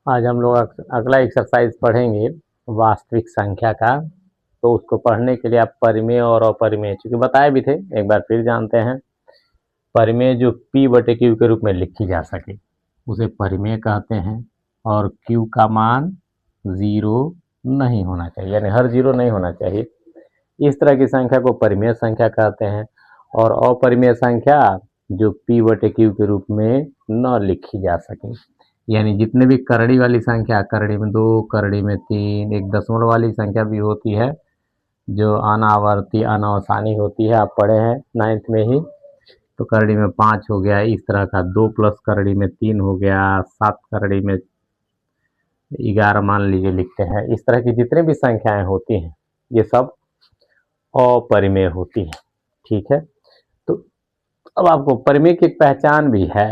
आज हम लोग अगला एक्सरसाइज पढ़ेंगे वास्तविक संख्या का। तो उसको पढ़ने के लिए आप परिमेय और अपरिमेय चूंकि बताए भी थे, एक बार फिर जानते हैं। परिमेय जो p बटे क्यू के रूप में लिखी जा सके उसे परिमेय कहते हैं, और q का मान 0 नहीं होना चाहिए, यानी हर 0 नहीं होना चाहिए। इस तरह की संख्या को परिमेय संख्या कहते हैं। और अपरिमेय संख्या जो p बटे क्यू के रूप में न लिखी जा सके, यानी जितने भी करड़ी वाली संख्या, करड़ी में 2, करड़ी में 3, एक दशमलव वाली संख्या भी होती है जो अनावर्ती अनावसानी होती है, आप पढ़े हैं 9th में ही। तो करड़ी में 5 हो गया, इस तरह का 2 प्लस करड़ी में 3 हो गया, 7 करड़ी में 11 मान लीजिए लिखते हैं। इस तरह की जितने भी संख्याएं होती हैं ये सब अपरिमेय होती है। ठीक है, तो अब आपको परिमेय की एक पहचान भी है।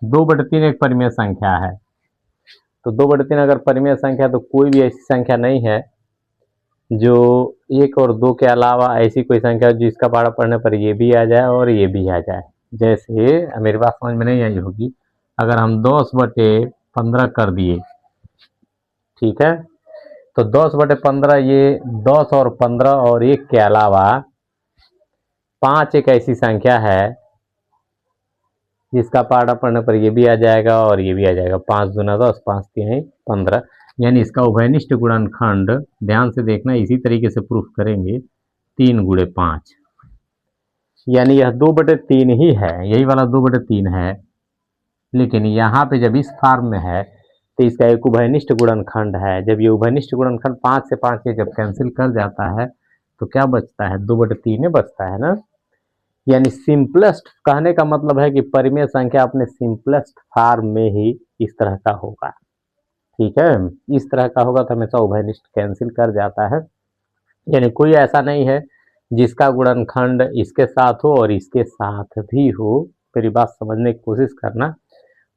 2/3 एक परिमेय संख्या है। तो 2/3 अगर परिमेय संख्या तो कोई भी ऐसी संख्या नहीं है जो 1 और 2 के अलावा ऐसी कोई संख्या जिसका पारा पढ़ने पर ये भी आ जाए और ये भी आ जाए। जैसे मेरी बात समझ में नहीं आई होगी, अगर हम 10/15 कर दिए, ठीक है, तो 10/15 ये 10 और 15 और 1 के अलावा 5 एक ऐसी संख्या है जिसका पारा पढ़ने पर ये भी आ जाएगा और ये भी आ जाएगा। 5 दूना 10, 5 तीन 15, यानी इसका उभयनिष्ठ गुणनखंड ध्यान से देखना, इसी तरीके से प्रूफ करेंगे। 3 गुणे 5, यानी यह 2/3 ही है, यही वाला 2/3 है। लेकिन यहाँ पे जब इस फॉर्म में है तो इसका एक उभयनिष्ठ गुणनखंड है। जब ये उभयनिष्ठ गुणनखंड 5 से 5 ये जब कैंसिल कर जाता है तो क्या बचता है? 2/3 बचता है ना। यानी सिंपलेस्ट कहने का मतलब है कि परिमेय संख्या अपने सिंपलेस्ट फॉर्म में ही इस तरह का होगा। ठीक है, इस तरह का होगा तो हमेशा उभयनिष्ठ कैंसिल कर जाता है। यानी कोई ऐसा नहीं है जिसका गुणनखंड इसके साथ हो और इसके साथ भी हो। मेरी बात समझने की कोशिश करना।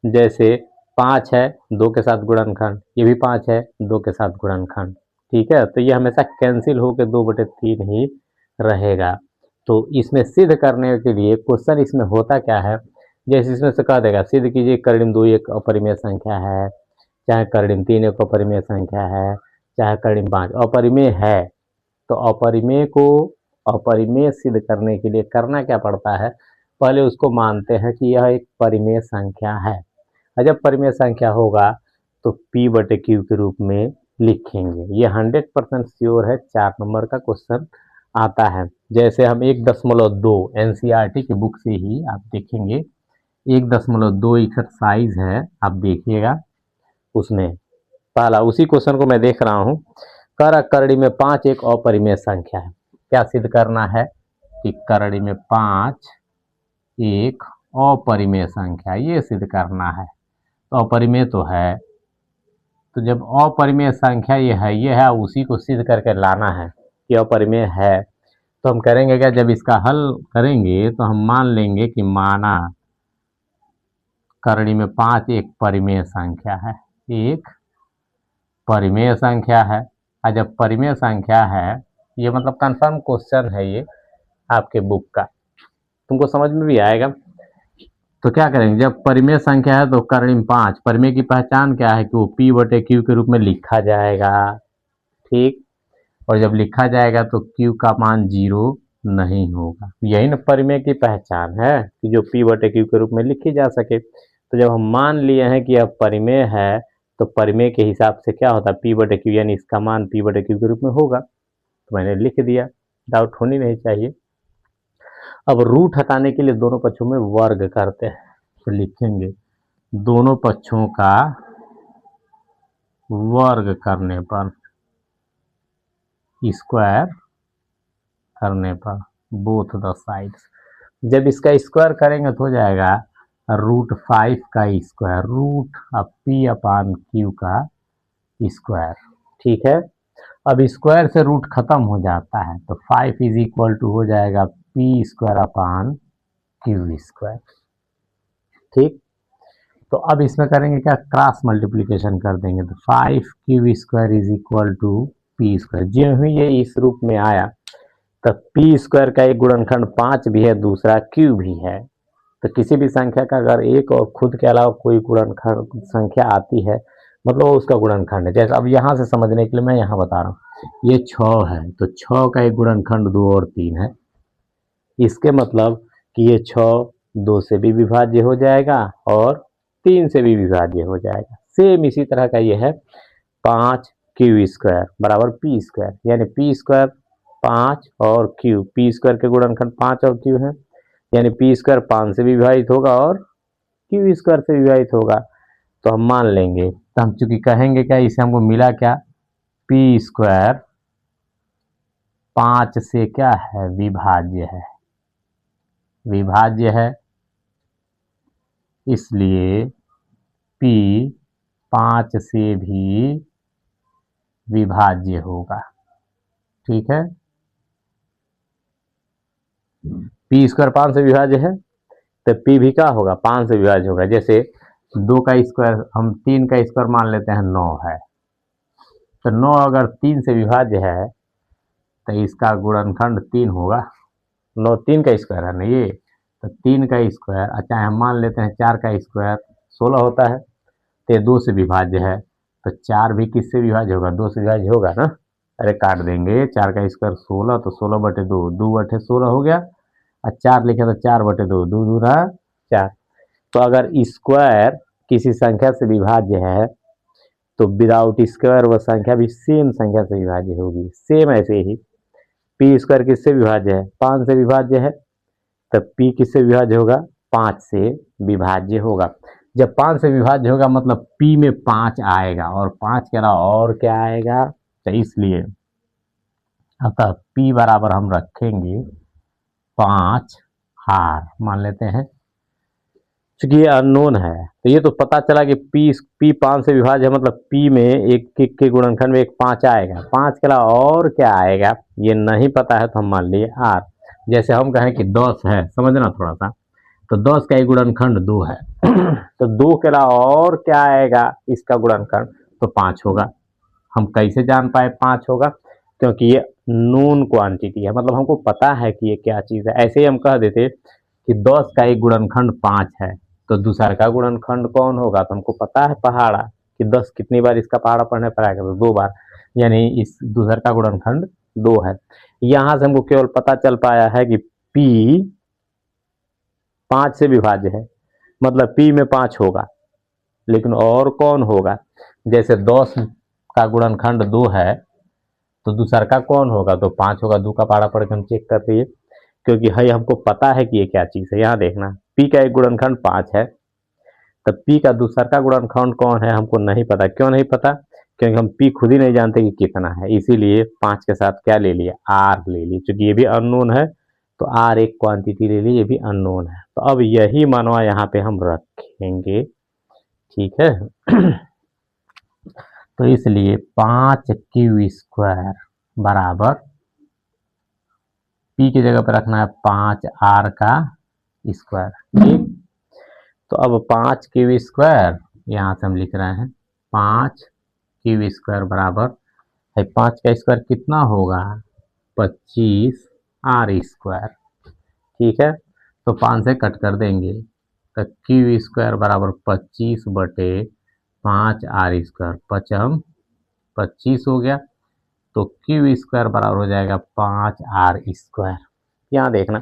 जैसे 5 है, 2 के साथ गुणनखंड, ये भी 5 है, 2 के साथ गुणनखंड। ठीक है, तो ये हमेशा कैंसिल होकर 2/3 ही रहेगा। तो इसमें सिद्ध करने के लिए क्वेश्चन इसमें होता क्या है, जैसे इसमें से कह देगा सिद्ध कीजिए करड़ी में 2 एक अपरिमेय संख्या है, चाहे करड़ी में 3 एक अपरिमेय संख्या है, चाहे करड़ी में 5 अपरिमेय है। तो अपरिमेय को अपरिमेय सिद्ध करने के लिए करना क्या पड़ता है? पहले उसको मानते हैं कि यह एक परिमेय संख्या है, और जब परिमेय संख्या होगा तो p बटे क्यू के रूप में लिखेंगे। ये 100% श्योर है, 4 नंबर का क्वेश्चन आता है। जैसे हम 1.2 एनसीईआरटी की बुक से ही आप देखेंगे, 1.2 एक्सरसाइज है, आप देखिएगा उसमें पहला उसी क्वेश्चन को मैं देख रहा हूँ। कर करड़ी में 5 एक अपरिमेय संख्या है। क्या सिद्ध करना है कि करड़ी में 5 एक अपरिमेय संख्या, ये सिद्ध करना है। तो अपरिमेय तो है, तो जब अपरिमेय संख्या ये है उसी को सिद्ध करके लाना है कि अपरिमेय है। तो हम करेंगे क्या, जब इसका हल करेंगे तो हम मान लेंगे कि माना करड़ी में 5 एक परिमेय संख्या है, एक परिमेय संख्या है। और जब परिमेय संख्या है, ये मतलब कंफर्म क्वेश्चन है ये आपके बुक का, तुमको समझ में भी आएगा। तो क्या करेंगे, जब परिमेय संख्या है तो करड़ी में 5, परिमेय की पहचान क्या है कि वो p बटे क्यू के रूप में लिखा जाएगा। ठीक, और जब लिखा जाएगा तो q का मान 0 नहीं होगा। यही ना परिमेय की पहचान है कि जो p बटे क्यू के रूप में लिखी जा सके। तो जब हम मान लिए हैं कि यह परिमेय है तो परिमेय के हिसाब से क्या होता है, p बटे क्यू, यानी इसका मान p बटे क्यू के रूप में होगा। तो मैंने लिख दिया, डाउट होनी नहीं चाहिए। अब रूट हटाने के लिए दोनों पक्षों में वर्ग करते हैं, तो लिखेंगे दोनों पक्षों का वर्ग करने पर, स्क्वायर करने पर, बोथ द साइड्स। जब इसका स्क्वायर करेंगे तो हो जाएगा √5 का square, root p upon Q का स्क्वायर। ठीक है, अब स्क्वायर से रूट खत्म हो जाता है तो 5 इज इक्वल टू हो जाएगा p² अपान क्यू स्क्वायर। ठीक, तो अब इसमें करेंगे क्या, क्रॉस मल्टीप्लिकेशन कर देंगे तो 5 क्यू² इज इक्वल टू p²। जो ही ये इस रूप में आया तब p² का एक गुणनखंड 5 भी है, दूसरा q भी है। तो किसी भी संख्या का अगर एक और खुद के अलावा कोई गुणनखंड संख्या आती है मतलब वो उसका गुणनखंड है। जैसे अब यहाँ से समझने के लिए मैं यहाँ बता रहा हूँ, ये 6 है तो 6 का एक गुणनखंड 2 और 3 है। इसके मतलब कि ये 6 2 से भी विभाज्य हो जाएगा और 3 से भी विभाज्य हो जाएगा। सेम इसी तरह का ये है 5 क्यू स्क्वायर बराबर पी स्क्वायर, यानी पी स्क्वायर 5 और क्यू, पी स्क्वायर के गुणनखंड 5 और क्यू है, यानी पी स्क्वायर 5 से विभाजित होगा और क्यू स्क्वायर से विभाजित होगा। तो हम मान लेंगे, तो हम चूंकि कहेंगे क्या, इसे हमको मिला क्या, पी स्क्वायर 5 से क्या है, विभाज्य है, विभाज्य है, इसलिए P 5 से भी विभाज्य होगा। ठीक है, P स्क्वायर 5 से विभाज्य है तो P भी क्या होगा, 5 से विभाज्य होगा। जैसे 2 का स्क्वायर, हम 3 का स्क्वायर मान लेते हैं 9 है, तो 9 अगर 3 से विभाज्य है तो इसका गुणनखंड 3 होगा। 9 3 का स्क्वायर है ना ये, तो 3 का स्क्वायर, अच्छा हम मान लेते हैं 4 का स्क्वायर 16 होता है, तो 2 से विभाज्य है, तो 4 भी किससे विभाज्य होगा, 2 से विभाज्य होगा ना। अरे काट देंगे, 4 का स्क्वायर 16, तो 16/2, 2/16 हो गया, और 4 लिखे तो 4/2, 2 दूना 4। तो अगर स्क्वायर किसी संख्या से विभाज्य है तो विदाउट स्क्वायर वह संख्या भी सेम संख्या से विभाज्य होगी। सेम ऐसे ही पी स्क्वायर किससे विभाज्य है, 5 से विभाज्य है, तब पी किससे विभाज्य होगा, 5 से विभाज्य होगा। जब 5 से विभाज्य होगा मतलब पी में 5 आएगा, और 5 के अलावा और क्या आएगा, तो इसलिए अतः पी बराबर हम रखेंगे 5 हार मान लेते हैं। चूंकि ये अननोन है तो ये तो पता चला कि पी 5 से विभाज्य है, मतलब पी में एक के गुणनखंड में एक 5 आएगा, 5 के अलावा और क्या आएगा ये नहीं पता है, तो हम मान लिए आर। जैसे हम कहें कि 10 है, समझना थोड़ा सा, तो 10 का एक गुणनखंड 2 है तो 2 के अलावा और क्या आएगा इसका गुणनखंड, तो 5 होगा। हम कैसे जान पाए 5 होगा, क्योंकि ये नोन क्वांटिटी है, मतलब हमको पता है कि ये क्या चीज़ है। ऐसे ही हम कह देते कि 10 का एक गुणनखंड 5 है, तो दूसरा का गुणनखंड कौन होगा, तो हमको पता है पहाड़ा, कि 10 कितनी बार इसका पहाड़ा पढ़ने पर आएगा, तो 2 बार, यानी इस दूसरे का गुणनखंड 2 है। यहाँ से हमको केवल पता चल पाया है कि P 5 से विभाज्य है, मतलब P में 5 होगा, लेकिन और कौन होगा। जैसे 10 का गुणनखंड 2 है तो दूसरा का कौन होगा, तो 5 होगा। 2 का पहाड़ा पढ़ के हम चेक करते हैं, क्योंकि है हमको पता है कि ये क्या चीज़ है। यहाँ देखना, P का एक गुणनखंड 5 है, तब P का दूसरा का गुणनखंड कौन है हमको नहीं पता। क्यों नहीं पता, क्योंकि हम P खुद ही नहीं जानते कि कितना है, इसीलिए 5 के साथ क्या ले लिया, R ले लिया। चूंकि ये भी अननोन है तो R एक क्वांटिटी ले ली, ये भी अननोन है, तो अब यही मानवा यहाँ पे हम रखेंगे। ठीक है तो इसलिए 5 क्यू स्क्वायर बराबर P की जगह पर रखना है 5 R का स्क्वायर। ठीक, तो अब 5 क्यू स्क्वायर यहाँ से हम लिख रहे हैं 5 क्यू स्क्वायर बराबर है, 5 का स्क्वायर कितना होगा, 25 R स्क्वायर। ठीक है, तो 5 से कट कर देंगे, तो क्यू स्क्वायर बराबर 25/5 R स्क्वायर, 5 25 हो गया, तो क्यू स्क्वायर बराबर हो जाएगा 5 R स्क्वायर। यहाँ देखना,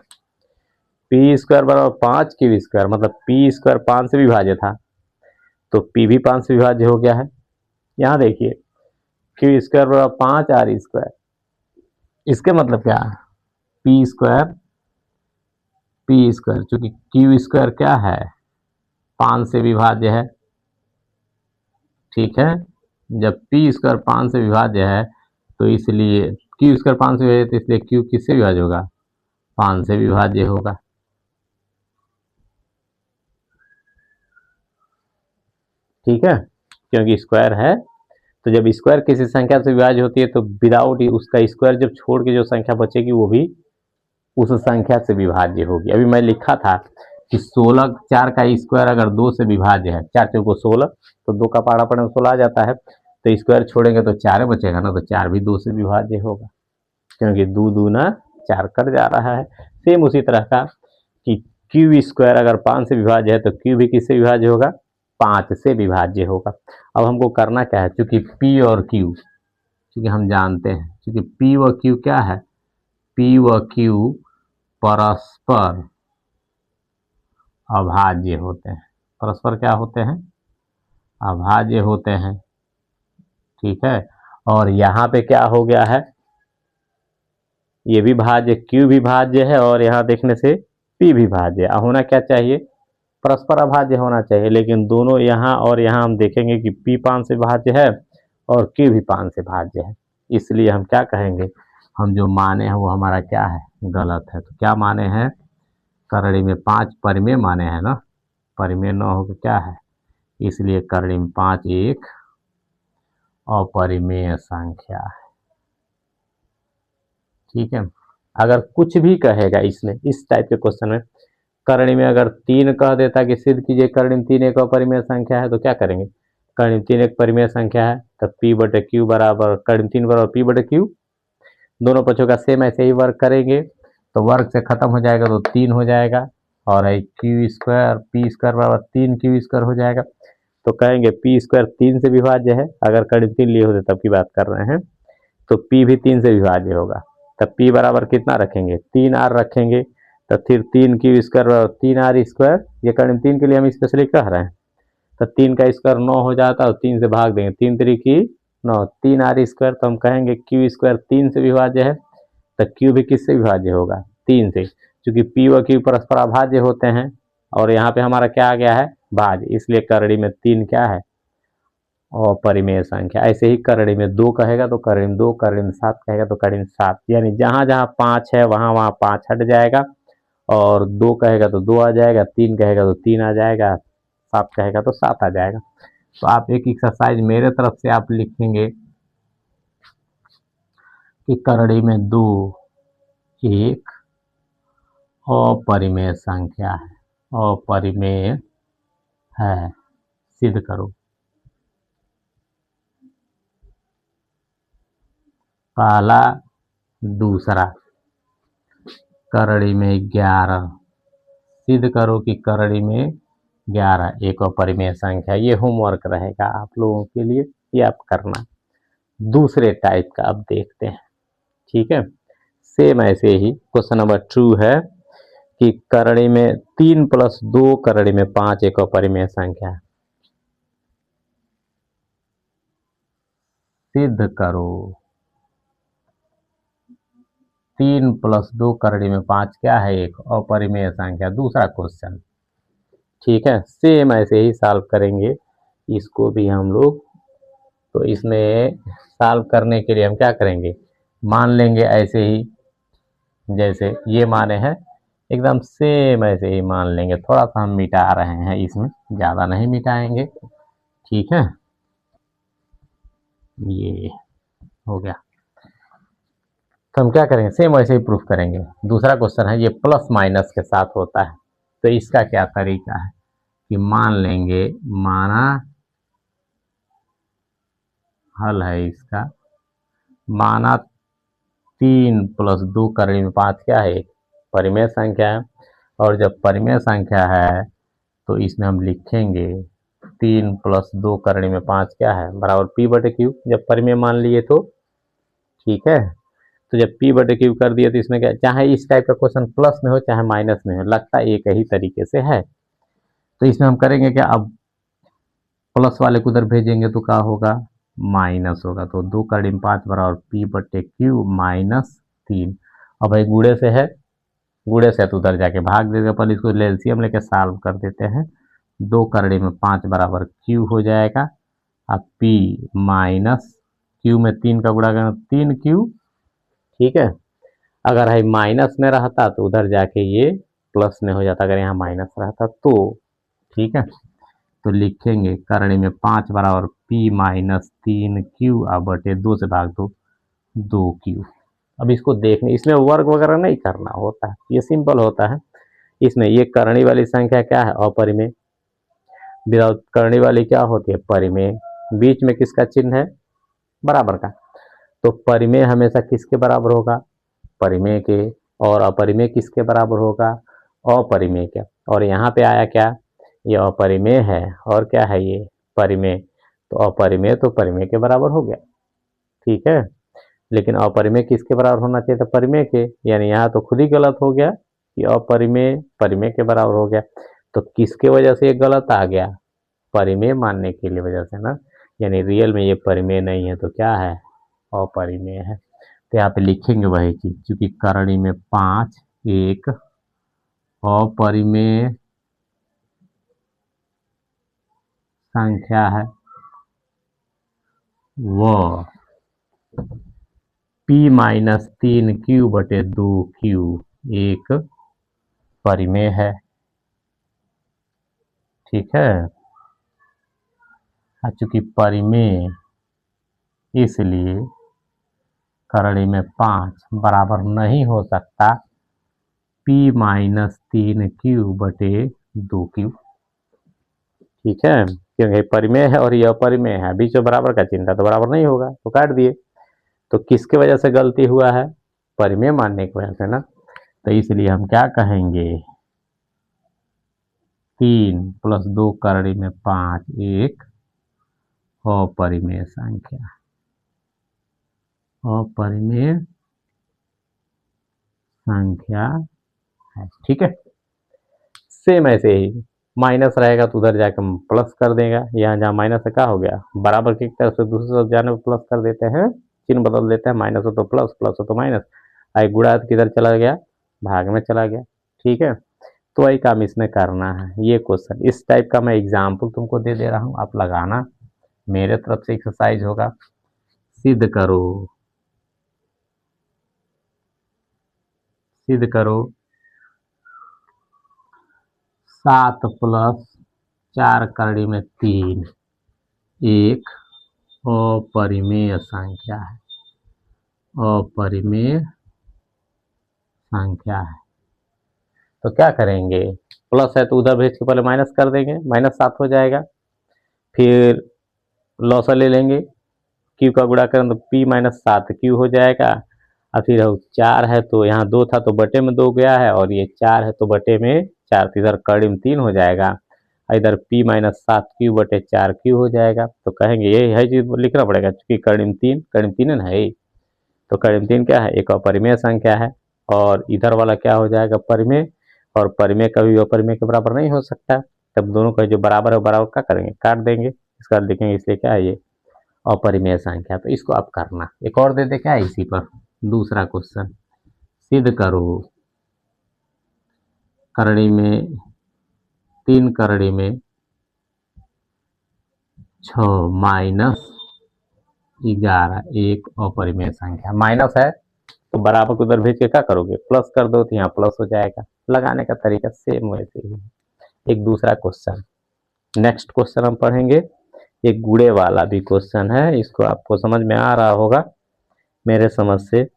पी स्क्वायर बराबर 5 क्यू स्क्वायर, मतलब पी स्क्वायर 5 से विभाज्य था, तो पी भी 5 से विभाज्य हो गया है। यहाँ देखिए क्यू स्क्वायर बराबर 5 R स्क्वायर, इसके मतलब क्या, पी स्क्वायर चूंकि क्यू स्क्वायर क्या है, 5 से विभाज्य है। ठीक है, जब पी स्क्वायर 5 से विभाज्य है तो इसलिए क्यू स्क्वायर 5 से विभाज्य, तो इसलिए क्यू किससे विभाज्य होगा, 5 से विभाज्य होगा। ठीक है, क्योंकि स्क्वायर है, तो जब स्क्वायर किसी संख्या से विभाज्य होती है तो विदाउट उसका स्क्वायर जब छोड़ के जो संख्या बचेगी वो भी उस संख्या से विभाज्य होगी। अभी मैं लिखा था कि 16, 4 का स्क्वायर अगर 2 से विभाज्य है, 4 चौको 16, तो 2 का पहाड़ा पड़े 16 आ जाता है, तो स्क्वायर छोड़ेंगे तो 4 बचेगा ना, तो 4 भी 2 से विभाज्य होगा, क्योंकि 2 दूना 4 कट जा रहा है। सेम उसी तरह का कि क्यू स्क्वायर अगर 5 से विभाज्य है तो क्यू भी किससे विभाज्य होगा, 5 से विभाज्य होगा। अब हमको करना क्या है, चूंकि P और Q, क्योंकि हम जानते हैं क्योंकि P व Q क्या है, P व Q परस्पर अभाज्य होते हैं। परस्पर क्या होते हैं, अभाज्य होते हैं। ठीक है, और यहाँ पे क्या हो गया है, ये भी भाज्य, Q भी भाज्य है और यहाँ देखने से P भी भाज्य है। होना क्या चाहिए, परस्पर अभाज्य होना चाहिए, लेकिन दोनों यहाँ और यहाँ हम देखेंगे कि P 5 से भाज्य है और Q भी 5 से भाज्य है। इसलिए हम क्या कहेंगे, हम जो माने हैं वो हमारा क्या है, गलत है। तो क्या माने हैं, करड़ी में 5 परिमेय माने हैं ना, परिमेय न हो क्या है, इसलिए करड़ी में 5 एक अपरिमेय संख्या है। ठीक है, अगर कुछ भी कहेगा इसमें, इस टाइप के क्वेश्चन में करणी में अगर 3 कह देता कि सिद्ध कीजिए करणी में 3 एक अपरिमेय संख्या है, तो क्या करेंगे, करणी में 3 एक परिमेय संख्या है, तब P बटे Q बराबर करणी में 3 बराबर P बटे Q, दोनों पक्षों का सेम ऐसे ही वर्ग करेंगे तो वर्ग से खत्म हो जाएगा तो 3 हो जाएगा, और Q स्क्वायर P स्क्वायर बराबर 3 Q स्क्वायर हो जाएगा। तो कहेंगे P स्क्वायर 3 से विभाज्य है, अगर करणी में 3 लिए होते तब की बात कर रहे हैं, तो P भी 3 से विभाज्य होगा। तब P बराबर कितना रखेंगे, 3R रखेंगे, तो फिर 3 Q स्क्वायर बराबर 3R स्क्वायर, ये करणी में 3 के लिए हम स्पेशली कह रहे हैं। तो 3 का स्क्वायर 9 हो जाता है और 3 से भाग देंगे, 3 3 की 9, 3R स्क्वायर, तो हम कहेंगे Q स्क्वायर 3 से विभाज्य है, तो Q भी किससे विभाज्य होगा, 3 से, क्योंकि P व Q परस्पर अभाज्य होते हैं और यहाँ पे हमारा क्या आ गया है, भाज्य, इसलिए करड़ी में 3 क्या है, अपरिमेय संख्या। ऐसे ही करड़ी में 2 कहेगा तो करड़ी में 2, करड़ी में 7 कहेगा तो करड़ी में 7, यानी जहाँ जहाँ 5 है वहाँ वहाँ 5 हट जाएगा, और 2 कहेगा तो 2 आ जाएगा, 3 कहेगा तो 3 आ जाएगा, 7 कहेगा तो 7 आ जाएगा। तो आप एक एक्सरसाइज मेरे तरफ से आप लिखेंगे कि करड़ी में 2 एक अपरिमेय संख्या है, अपरिमेय है, सिद्ध करो। पहला, दूसरा, करड़ी में 11, सिद्ध करो कि करड़ी में 11 एक अपरिमेय संख्या। ये होमवर्क रहेगा आप लोगों के लिए, ये आप करना। दूसरे टाइप का अब देखते हैं। ठीक है, सेम ऐसे ही क्वेश्चन नंबर 2 है कि करड़ी में 3 + 2 करड़ी में 5 एक अपरिमेय संख्या है, सिद्ध करो। 3 + 2 करड़ी में 5 क्या है, एक अपरिमेय संख्या। दूसरा क्वेश्चन, ठीक है, सेम ऐसे ही सॉल्व करेंगे इसको भी हम लोग। तो इसमें सॉल्व करने के लिए हम क्या करेंगे, मान लेंगे ऐसे ही जैसे ये माने हैं, एकदम सेम ऐसे ही मान लेंगे। थोड़ा सा हम मिटा रहे हैं इसमें, ज़्यादा नहीं मिटाएंगे। ठीक है, ये हो गया। तो हम क्या करेंगे, सेम वैसे ही प्रूफ करेंगे। दूसरा क्वेश्चन है, ये प्लस माइनस के साथ होता है, तो इसका क्या तरीका है कि मान लेंगे, माना हल है इसका, माना 3 + 2 करड़ी में 5 क्या है, एक परिमेय संख्या है, और जब परिमेय संख्या है तो इसमें हम लिखेंगे 3 + 2 करड़ी में 5 क्या है, बराबर P बटे Q, जब परिमेय मान लिए तो। ठीक है, तो जब P बटे Q कर दिए तो इसमें क्या, चाहे इस टाइप का क्वेश्चन प्लस में हो चाहे माइनस में हो, लगता एक ही तरीके से है। तो इसमें हम करेंगे क्या, अब प्लस वाले को उधर भेजेंगे तो क्या होगा, माइनस होगा। तो 2 करड़ी में 5 बराबर P बटे Q -3। अब भाई गुड़े से है, गुड़े से तो उधर जाके भाग देगा, पहले इसको एलसीएम लेके सॉल्व कर देते हैं। 2 करड़ी में 5 बराबर Q हो जाएगा, अब P माइनस Q में 3 का गुणा करना 3Q। ठीक है, अगर है माइनस में रहता तो उधर जाके ये प्लस में हो जाता, अगर यहाँ माइनस रहता तो। ठीक है, तो लिखेंगे करणी में 5 बराबर P -3Q, अब बटे 2 से भाग दो 2Q। अब इसको देखने, इसमें वर्ग वगैरह नहीं करना होता है, ये सिंपल होता है। इसमें ये करणी वाली संख्या क्या है, अपरिमेय, विदाउट करणी वाली क्या होती है, परिमेय। बीच में किसका चिन्ह है, बराबर का, तो परिमेय हमेशा किसके बराबर होगा, परिमेय के, और अपरिमेय किसके बराबर होगा, अपरिमेय के। और यहाँ पे आया क्या, ये अपरिमेय है, और क्या है ये परिमेय। तो अपरिमेय तो परिमेय के बराबर हो गया, ठीक है। लेकिन अपरिमेय किसके बराबर होना चाहिए था, परिमेय के। यानी यहाँ तो खुद ही गलत हो गया कि अपरिमेय परिमेय के बराबर हो गया। तो किसके वजह से ये गलत आ गया, परिमेय मानने के लिए वजह से ना। यानी रियल में ये परिमेय नहीं है, तो क्या है, अपरिमेय है। तो यहाँ पे लिखेंगे वही चीज, क्योंकि करणी में 5 एक अपरिमेय संख्या है, वो P-3Q/2Q एक परिमेय है, ठीक है। चूंकि परिमेय इसलिए करणी में 5 बराबर नहीं हो सकता P-3Q/2Q, ठीक है। क्योंकि परिमेय है और यह अपरिमेय है, बीच में बराबर का चिन्ह था तो बराबर नहीं होगा, तो काट दिए। तो किसके वजह से गलती हुआ है, परिमेय मानने की वजह से ना। तो इसलिए हम क्या कहेंगे, 3 + 2 करणी में 5 एक अपरिमेय संख्या, अपरिमेय संख्या है, ठीक है। सेम ऐसे ही माइनस रहेगा तो उधर जाकर हम प्लस कर देगा। यहाँ जहाँ माइनस है क्या हो गया, बराबर की तरफ से दूसरी तरफ जाने पर प्लस कर देते हैं, चिन्ह बदल देते हैं, माइनस हो तो प्लस, प्लस हो तो माइनस। आई गुणा किधर चला गया, भाग में चला गया, ठीक है। तो वही काम इसमें करना है। ये क्वेश्चन इस टाइप का मैं एग्जाम्पल तुमको दे दे रहा हूँ, आप लगाना, मेरे तरफ से एक्सरसाइज होगा। सिद्ध करो, सिद्ध करो 7 + 4 करणी में 3 एक अपरिमेय संख्या है, अपरिमेय संख्या है। तो क्या करेंगे, प्लस है तो उधर भेज के पहले माइनस कर देंगे, -7 हो जाएगा। फिर लॉसा ले लेंगे, क्यू का गुणा करें तो P-7Q हो जाएगा। और फिर 4 है तो यहाँ 2 था तो बटे में 2 गया है, और ये 4 है तो बटे में 4, तो इधर कड़ी में 3 हो जाएगा। इधर P-7Q/4Q हो जाएगा। तो कहेंगे ये है चीज लिखना पड़ेगा, क्योंकि कड़ी में 3 है ना, है। तो कड़ी में 3 क्या है, एक अपरिमेय संख्या है। और इधर वाला क्या हो जाएगा, परिमेय। और परिमेय कभी अपरिमेय के बराबर नहीं हो सकता। तब दोनों का जो बराबर है बराबर क्या करेंगे, काट देंगे, इसका लिखेंगे, इसलिए क्या है ये अपरिमेय संख्या। तो इसको आप करना। एक और दे दे क्या है इसी पर, दूसरा क्वेश्चन, सिद्ध करो करणी में 3 करणी में 6 - 11 एक अपरिमेय संख्या। माइनस है तो बराबर को उधर भेज के क्या करोगे, प्लस कर दो, तो यहाँ प्लस हो जाएगा। लगाने का तरीका सेम वैसे ही। एक दूसरा क्वेश्चन, नेक्स्ट क्वेश्चन हम पढ़ेंगे, एक गुणे वाला भी क्वेश्चन है, इसको आपको समझ में आ रहा होगा मेरे समझ से।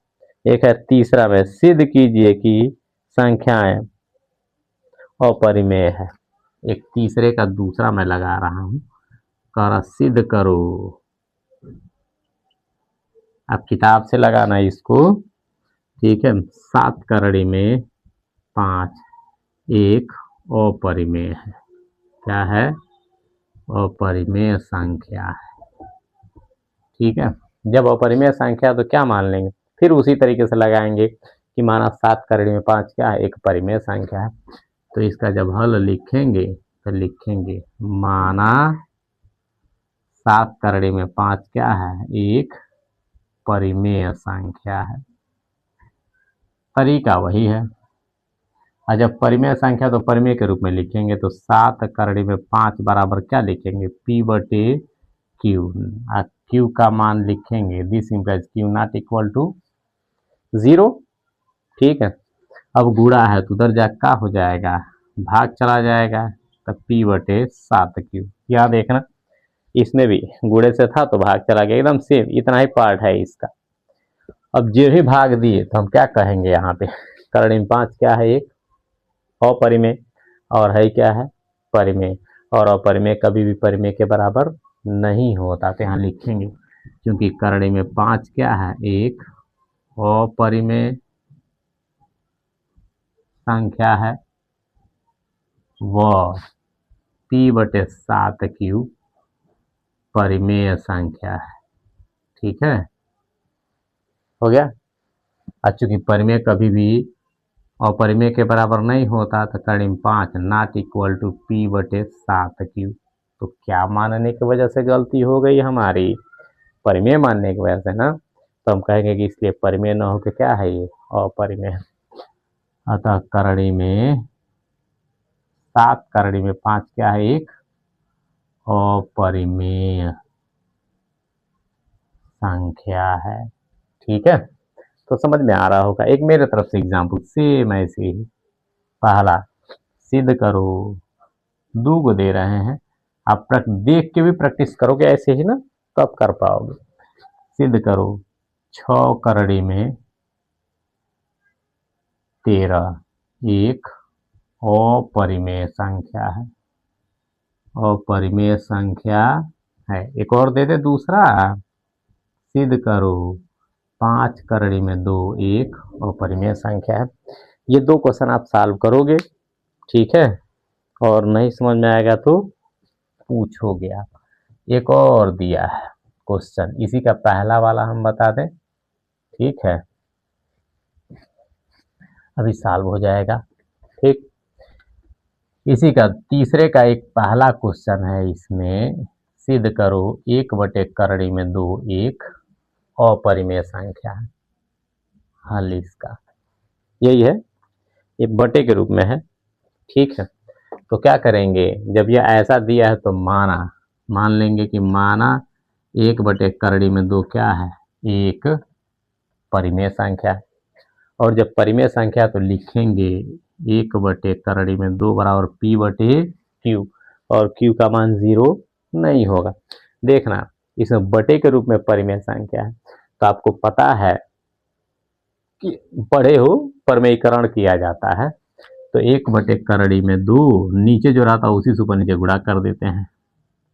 एक है तीसरा में, सिद्ध कीजिए कि संख्याएं अपरिमेय है। एक तीसरे का दूसरा मैं लगा रहा हूं, कर सिद्ध करो। आप किताब से लगाना इसको, ठीक है। 7 करणी में 5 एक अपरिमेय है, क्या है, अपरिमेय संख्या है, ठीक है। जब अपरिमेय संख्या तो क्या मान लेंगे, फिर उसी तरीके से लगाएंगे कि माना 7 करणी में 5 क्या है, एक परिमेय संख्या है। तो इसका जब हल लिखेंगे तो लिखेंगे माना 7 करणी में 5 क्या है, एक परिमेय संख्या है। तरीका वही है। और जब परिमेय संख्या तो परिमेय के रूप में लिखेंगे, तो 7 करणी में 5 बराबर क्या लिखेंगे, P/Q। Q का मान लिखेंगे, this implies Q not equal to 0, ठीक है। अब गुणा है तो उधर जा क्या हो जाएगा, भाग चला जाएगा, तब P/7Q। यहाँ देखना, इसमें भी गुणे से था तो भाग चला गया, एकदम सेम इतना ही पार्ट है इसका। अब जो ही भाग दिए तो हम क्या कहेंगे, यहाँ पे करणी में 5 क्या है, एक अपरिमेय, और है क्या है, परिमेय। और अपरिमेय कभी भी परिमेय के बराबर नहीं होता, तो यहाँ लिखेंगे क्योंकि करणी में 5 क्या है, एक अपरिमेय संख्या है, वह p/7q परिमेय संख्या है। ठीक है, हो गया। अब चूंकि परिमेय कभी भी अपरिमेय के बराबर नहीं होता तो करीब 5 नॉट इक्वल टू p/7q। तो क्या मानने की वजह से गलती हो गई हमारी? परिमेय मानने की वजह से ना। तो हम कहेंगे कि इसलिए परिमेय न हो के क्या है, ये अपरिमेय। अतः करड़ी में 7 करड़ी में 5 क्या है, एक अपरिमेय संख्या है। ठीक है, तो समझ में आ रहा होगा। एक मेरे तरफ से एग्जाम्पल सेम ऐसे ही, पहला सिद्ध करो, 2 को दे रहे हैं। आप देख के भी प्रैक्टिस करोगे ऐसे ही ना, तब कर पाओगे। सिद्ध करो 6 करड़ी में 13 एक अपरिमेय संख्या है, अपरिमेय संख्या है। एक और दे दे दूसरा, सिद्ध करो 5 करड़ी में 2 एक अपरिमेय संख्या है। ये 2 क्वेश्चन आप सॉल्व करोगे। ठीक है, और नहीं समझ में आएगा तो पूछोगे आप। एक और दिया है क्वेश्चन, इसी का पहला वाला हम बता दें। ठीक है, अभी सॉल्व हो जाएगा। ठीक, इसी का तीसरे का एक पहला क्वेश्चन है। इसमें सिद्ध करो 1 करड़ी में 2 एक अपरिमेय संख्या है। हल इसका यही है, ये बटे के रूप में है। ठीक है, तो क्या करेंगे, जब ये ऐसा दिया है तो मान लेंगे कि माना 1 करड़ी में 2 क्या है, एक परिमेय संख्या है। और जब परिमेय संख्या तो लिखेंगे 1 करड़ी में 2 बराबर p/q, और q का मान 0 नहीं होगा। देखना, इसमें बटे के रूप में परिमेय संख्या है, तो आपको पता है कि पढ़े हो परिमेयीकरण किया जाता है। तो 1 करड़ी में 2, नीचे जो रहता है उसी से ऊपर नीचे गुणा कर देते हैं।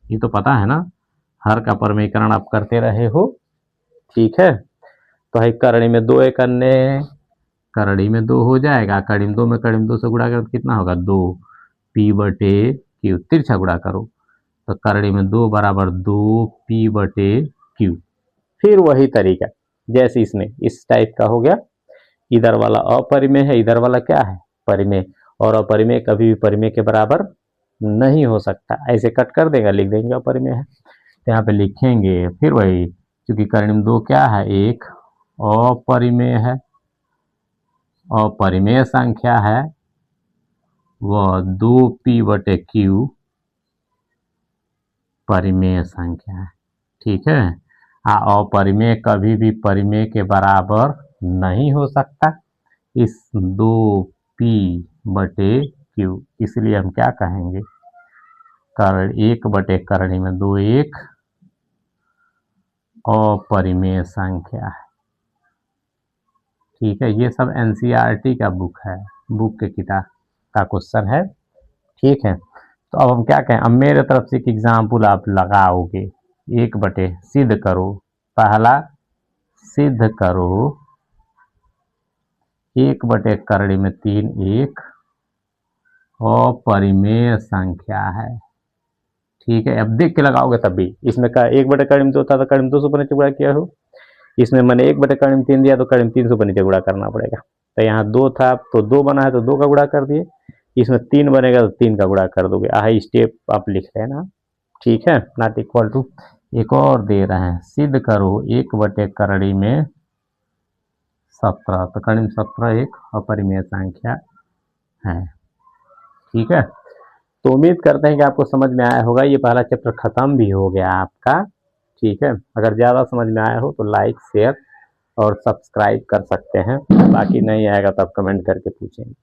ये तो पता है ना, हर का परिमेयीकरण आप करते रहे हो। ठीक है, तो है करड़ी में 2 एक अन्य करड़ी में 2 हो जाएगा, करड़ी में 2 में करड़ी में 2 से गुणा करो तो कितना होगा, 2 p/q, तिरछा गुणा करो तो करड़ी में 2 बराबर 2 p/q। फिर वही तरीका जैसे इसमें इस टाइप का हो गया। इधर वाला अपरिमेय है, इधर वाला क्या है, परिमेय। और अपरिमेय कभी भी परिमेय के बराबर नहीं हो सकता। ऐसे कट कर देगा, लिख देंगे अपरिमेय है, तो यहाँ पे लिखेंगे फिर वही, क्योंकि करड़ी में 2 क्या है, एक अपरिमेय है, अपरिमेय संख्या है, वह 2 p/q परिमेय संख्या है। ठीक है, अपरिमेय कभी भी परिमेय के बराबर नहीं हो सकता। इस 2 p/q, इसलिए हम क्या कहेंगे, 1 करड़ी में 2 एक अपरिमेय संख्या है। ठीक है, ये सब एनसीईआरटी का बुक है, बुक के किताब का क्वेश्चन है। ठीक है, तो अब हम क्या कहें, अब मेरे तरफ से एक एग्जाम्पल आप लगाओगे। 1 सिद्ध करो, पहला सिद्ध करो 1 करड़ी में 3 एक अपरिमेय संख्या है। ठीक है, अब देख के लगाओगे तब भी। इसमें का 1 करड़ी में 2 था तो करड़ी में 2 से ऊपर नीचे गुणा किया हो। इसमें मैंने 1 करड़ी में 3 दिया तो करड़ी में 3 से ऊपर नीचे गुणा करना पड़ेगा। तो यहाँ 2 था तो 2 बना है तो 2 का गुणा कर दिए। इसमें 3 बनेगा तो 3 का गुणा कर दोगे। आही स्टेप आप लिख लेना। ठीक है, नॉट इक्वल टू। एक और दे रहे हैं, सिद्ध करो 1 करड़ी में 17, तो करड़ी में 17 एक अपरिमेय संख्या है। ठीक है, तो उम्मीद करते हैं कि आपको समझ में आया होगा। ये पहला चैप्टर खत्म भी हो गया आपका। ठीक है, अगर ज़्यादा समझ में आया हो तो लाइक शेयर और सब्सक्राइब कर सकते हैं। बाकी नहीं आएगा तो आप कमेंट करके पूछेंगे।